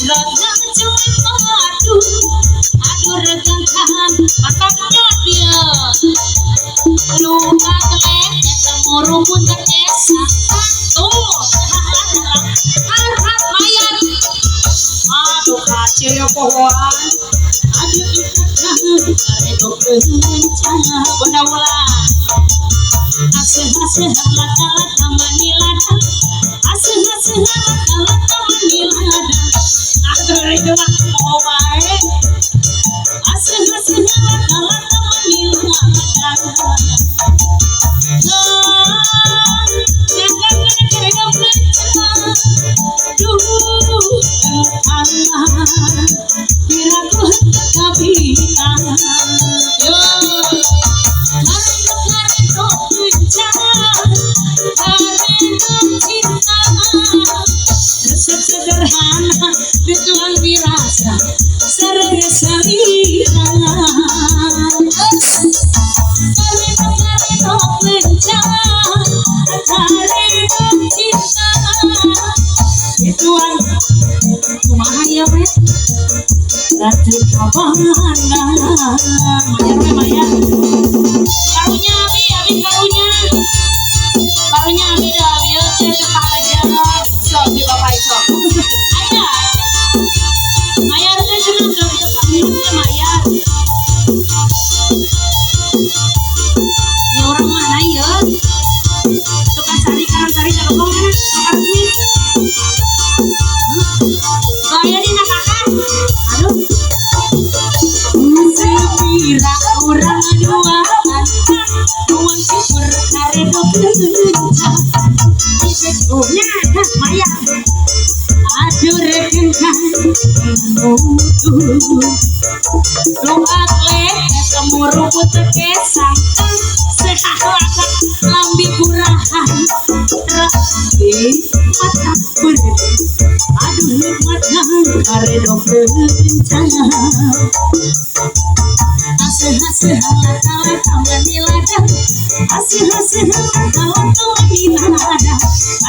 regang cuma aduh regang kan patoknya dia luka kelek ketemu rumput terkesa tuh harap mayat aduh kacil ya pohon aduh ikatan karedok bencana benar-benar asih-asih lata-lata manilada asih-asih lata-lata manilada aduh itu mah mau baik asih-asih lata-lata manilada jangan kena bencana duh Allah biraku hendak kabita yo sederhana dituang dirasa serga selira karena bencana karena cinta dituang kumaha ya we ratu kabana maya karunya abi karunya abi dah ya tetap aja sok di bapak sok ada mayar teh cenah dong tetap minumnya mayar ya orang mana ya tukang sari karang-sari calokong mana tukang sini saya di nakakan aduh sepira orang duaan uang super karedok kencang isekunya mayar aduh rekenkan doa klek ketemu rumput terkesang sehat lambi kurahan terakhir mata berdiri aduh nikmatnya karedok bencana asih-asih lata-lata manilada asih-asih lata-lata manilada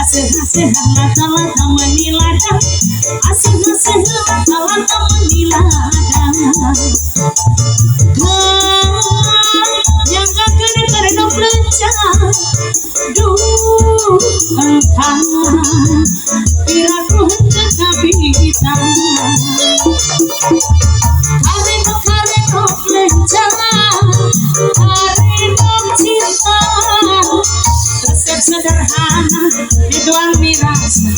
asih-asih lata-lata manilada asih-asih lata-lata manilada yang gak kena karedok bencana duh engkau biraku hendak kabita karedok bencana karedok cinta resep sederhana dituang dirasa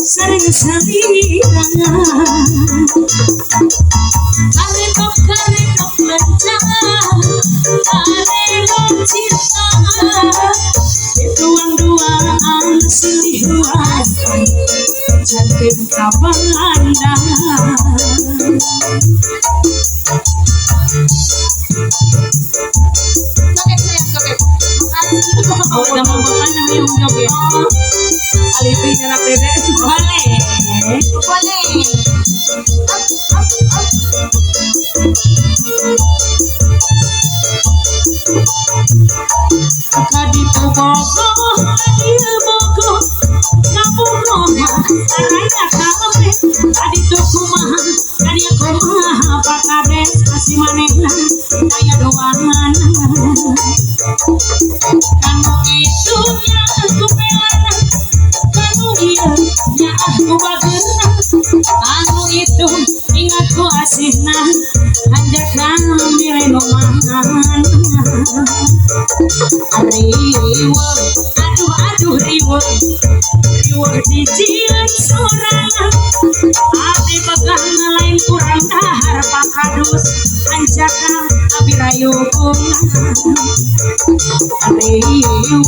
sering selira karedok bencana karedok cinta dituang duaan silih ruasan jantin kabanda oh udah mau makan yang joget alibi jarak dedek boleh kaditu bogo dia bogo ngapungoha araya kalem kaditu kumaha kadia kumaha pakades kasih manehna kaya doangan kamu itu nya aku pelana kamu iya nya aku bagerna kamu itu ingatku asihna hanjakan mirenomangan riweuh aduh riweuh dician sorangan ati pegang lain kurang dahar pakadus anjakan abi rayung riweuh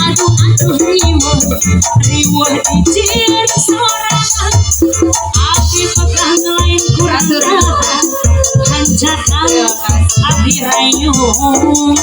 aduh riweuh dician sorangan ati pegang lain kurang dahar anjakan abi rayung